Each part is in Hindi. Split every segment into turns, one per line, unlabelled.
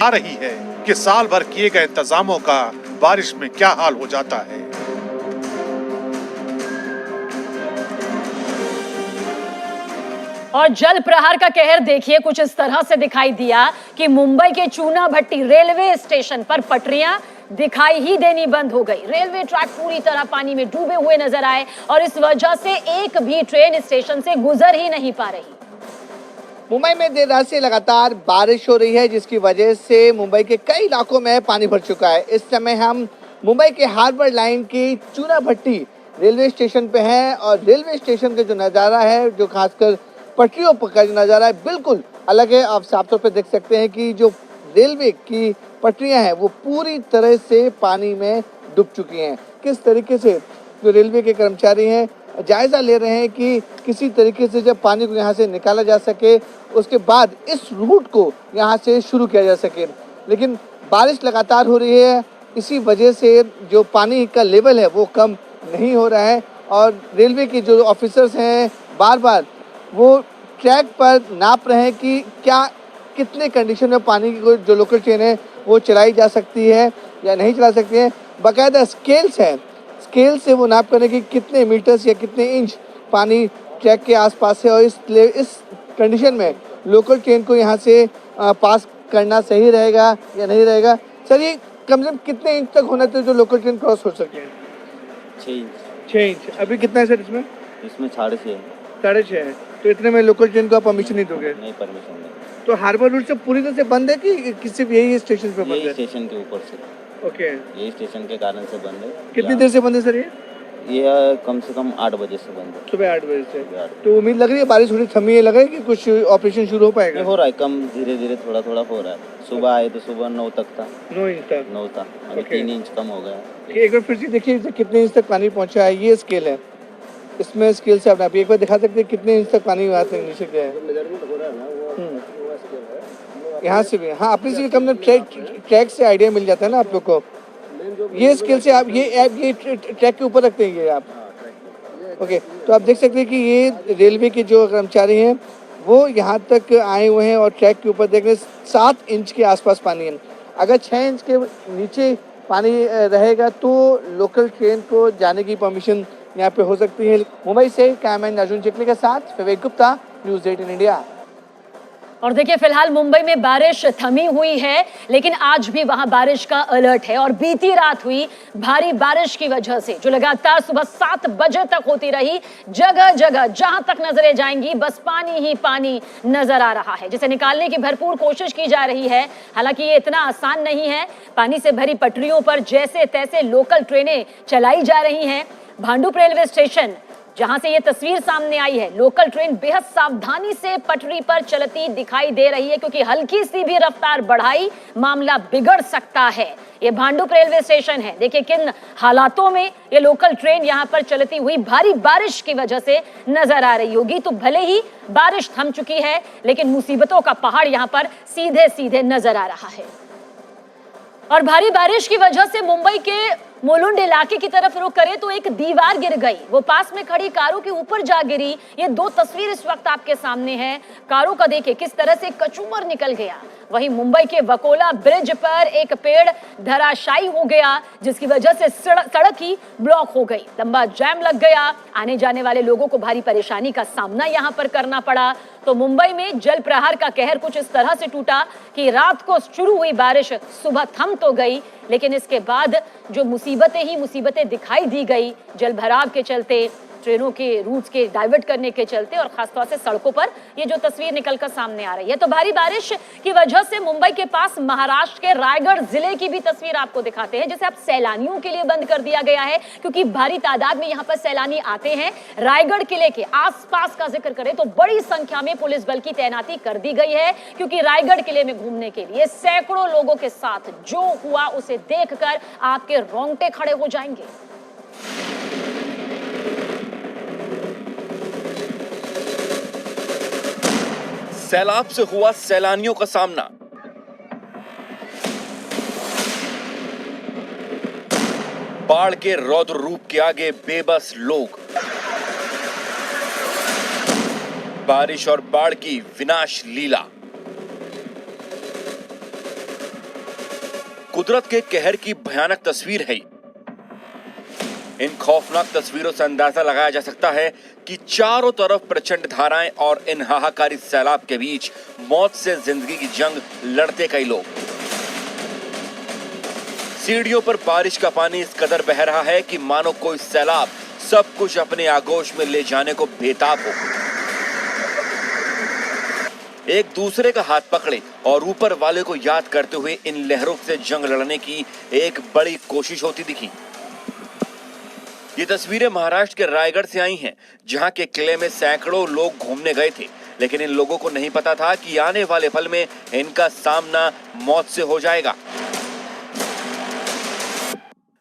आ रही है कि साल भर किए गए इंतजामों का बारिश में क्या हाल हो जाता है।
और जल प्रहार का कहर देखिए कुछ इस तरह से दिखाई दिया कि मुंबई के चूना भट्टी रेलवे स्टेशन पर पटरियां दिखाई ही देनी बंद हो गई। रेलवे ट्रैक पूरी तरह पानी में डूबे हुए नजर आए और इस वजह से एक भी ट्रेन स्टेशन से गुजर ही नहीं पा रही।
मुंबई में देर रात से लगातार बारिश हो रही है, जिसकी वजह से मुंबई के कई इलाकों में पानी भर चुका है। इस समय हम मुंबई के हार्बर लाइन की चूना भट्टी रेलवे स्टेशन पे हैं और रेलवे स्टेशन का जो नज़ारा है, जो खासकर पटरियों पर का जो नज़ारा है, बिल्कुल अलग है। आप साफ तौर पे देख सकते हैं कि जो रेलवे की पटरियां हैं वो पूरी तरह से पानी में डूब चुकी हैं। किस तरीके से जो रेलवे के कर्मचारी हैं जायज़ा ले रहे हैं कि किसी तरीके से जब पानी को यहाँ से निकाला जा सके, उसके बाद इस रूट को यहाँ से शुरू किया जा सके। लेकिन बारिश लगातार हो रही है, इसी वजह से जो पानी का लेवल है वो कम नहीं हो रहा है और रेलवे के जो ऑफिसर्स हैं बार बार वो ट्रैक पर नाप रहे हैं कि क्या कितने कंडीशन में पानी की जो लोकल ट्रेन है वो चलाई जा सकती है या नहीं चला सकती है। बाकायदा स्केल्स हैं, स्केल से वो नाप करें कि कितने मीटर्स या कितने इंच पानी ट्रैक के आसपास है और इस कंडीशन में लोकल ट्रेन को यहाँ से पास करना सही रहेगा या नहीं रहेगा। सर, ये कम से कम कितने इंच तक होना चाहिए जो लोकल ट्रेन क्रॉस हो सके?
6
इंच। अभी कितना है सर इसमें?
इसमें 6.5 है।
6.5 है। तो इतने में लोकल ट्रेन को आप परमिशन नहीं दोगे?
नहीं, परमिशन नहीं।
तो हार्बर रूट से पूरी तरह से बंद है कि किसी यही स्टेशन पे बंद है?
यही स्टेशन के ऊपर से।
ओके।
यही स्टेशन के कारण से बंद है।
कितनी देर से बंद है सर ये?
ये कम से कम 8 बजे से बंद है।
सुबह 8 बजे से।
सुबह 8
तो उम्मीद लग रही है बारिश थोड़ी थमी है, लग रहा है कि कुछ ऑपरेशन शुरू हो पाएगा?
हो रहा है, कम धीरे धीरे थोड़ा थोड़ा हो रहा है। सुबह आए तो सुबह 9 तक था।
9 इंच तक?
9 था, अभी 3 इंच कम हो गया।
एक बार फिर से देखिए कितने इंच तक पानी पहुंचा है। ये स्केल है, इसमें स्केल से आप एक बार दिखा सकते हैं कितने इंच तक पानी यहाँ तक नीचे गया है। यहाँ से भी, हाँ, अपने से कम ट्रैक से आइडिया मिल जाता है ना आप लोग को। ये स्केल से आप ये ट्रैक के ऊपर रखते हैं ये आप? ओके। तो आप देख सकते हैं कि ये रेलवे के जो कर्मचारी हैं वो यहाँ तक आए हुए हैं और ट्रैक के ऊपर देख रहे हैं 7 इंच के आसपास पानी है। अगर 6 इंच के नीचे पानी रहेगा तो लोकल ट्रेन को जाने की परमिशन यहाँ पे हो सकती है। मुंबई से कैमरामैन अर्जुन चिखली के साथ विवेक गुप्ता, न्यूज़ 18 इंडिया।
और देखिए फिलहाल मुंबई में बारिश थमी हुई है, लेकिन आज भी वहां बारिश का अलर्ट है और बीती रात हुई भारी बारिश की वजह से जो लगातार सुबह 7 बजे तक होती रही, जगह जगह जहां तक नजरें जाएंगी बस पानी ही पानी नजर आ रहा है, जिसे निकालने की भरपूर कोशिश की जा रही है। हालांकि ये इतना आसान नहीं है। पानी से भरी पटरियों पर जैसे तैसे लोकल ट्रेनें चलाई जा रही हैं। भांडुप रेलवे स्टेशन जहां से ये तस्वीर सामने आई है, लोकल ट्रेन बेहद सावधानी से पटरी पर चलती दिखाई दे रही है क्योंकि हल्की सी भी रफ्तार बढ़ाई मामला बिगड़ सकता है। ये भांडुप रेलवे स्टेशन है, देखिए किन हालातों में ये लोकल ट्रेन यहां पर चलती हुई भारी बारिश की वजह से नजर आ रही होगी। तो भले ही बारिश थम चुकी है, लेकिन मुसीबतों का पहाड़ यहां पर सीधे सीधे नजर आ रहा है। और भारी बारिश की वजह से मुंबई के मुलुंड इलाके की तरफ रुख करें तो एक दीवार गिर गई, वो पास में खड़ी कारों के ऊपर जा गिरी। ये 2 तस्वीर इस वक्त आपके सामने है। कारों का देखिए किस तरह से कचूमर निकल गया। वहीं मुंबई के वकोला ब्रिज पर एक पेड़ धराशायी हो गया, जिसकी वजह से सड़क ही ब्लॉक हो गई, लंबा जाम लग गया। आने जाने वाले लोगों को भारी परेशानी का सामना यहां पर करना पड़ा। तो मुंबई में जल प्रहार का कहर कुछ इस तरह से टूटा कि रात को शुरू हुई बारिश सुबह थम तो गई, लेकिन इसके बाद जो मुसीबतें ही मुसीबतें दिखाई दी गई जल भराव के चलते, ट्रेनों के रूट्स के डाइवर्ट करने के चलते और खासतौर से सड़कों पर ये जो तस्वीर निकलकर सामने आ रही है। तो भारी बारिश की वजह से मुंबई के पास महाराष्ट्र के रायगढ़ जिले की भी तस्वीर आपको दिखाते हैं, जिसे अब सैलानियों के लिए बंद कर दिया गया है क्योंकि भारी तादाद में यहाँ पर सैलानी आते हैं। रायगढ़ किले के आसपास का जिक्र करें तो बड़ी संख्या में पुलिस बल की तैनाती कर दी गई है क्योंकि रायगढ़ किले में घूमने के लिए सैकड़ों लोगों के साथ जो हुआ उसे देखकर आपके रोंगटे खड़े हो जाएंगे।
सैलाब से हुआ सैलानियों का सामना। बाढ़ के रौद्र रूप के आगे बेबस लोग। बारिश और बाढ़ की विनाश लीला। कुदरत के कहर की भयानक तस्वीर है। इन खौफनाक तस्वीरों से अंदाजा लगाया जा सकता है कि चारों तरफ प्रचंड धाराएं और इन हाहाकारी सैलाब के बीच मौत से जिंदगी की जंग लड़ते कई लोग। सीढ़ियों पर बारिश का पानी इस कदर बह रहा है कि मानो कोई सैलाब सब कुछ अपने आगोश में ले जाने को बेताब हो। एक दूसरे का हाथ पकड़े और ऊपर वाले को याद करते हुए इन लहरों से जंग लड़ने की एक बड़ी कोशिश होती दिखी। ये तस्वीरें महाराष्ट्र के रायगढ़ से आई हैं, जहां के किले में सैकड़ों लोग घूमने गए थे, लेकिन इन लोगों को नहीं पता था कि आने वाले पल में इनका सामना मौत से हो जाएगा।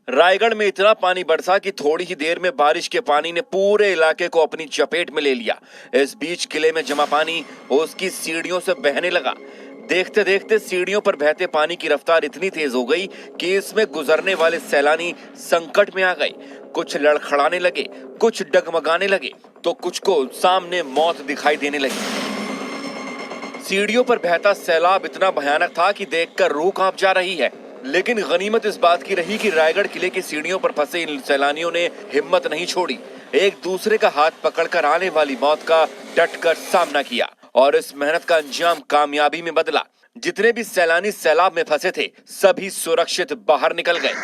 रायगढ़ में इतना पानी बरसा कि थोड़ी ही देर में बारिश के पानी ने पूरे इलाके को अपनी चपेट में ले लिया। इस बीच किले में जमा पानी उसकी सीढ़ियों से बहने लगा। देखते देखते सीढ़ियों पर बहते पानी की रफ्तार इतनी तेज हो गई कि इसमें गुजरने वाले सैलानी संकट में आ गए। कुछ लड़खड़ाने लगे, कुछ डगमगाने लगे, तो कुछ को सामने मौत दिखाई देने लगी। सीढ़ियों पर बहता सैलाब इतना भयानक था कि देखकर रूह कांप जा रही है। लेकिन गनीमत इस बात की रही कि रायगढ़ किले की सीढ़ियों पर फंसे इन सैलानियों ने हिम्मत नहीं छोड़ी। एक दूसरे का हाथ पकड़कर आने वाली मौत का डटकर सामना किया और इस मेहनत का अंजाम कामयाबी में बदला। जितने भी सैलानी सैलाब में फंसे थे, सभी सुरक्षित बाहर निकल गए।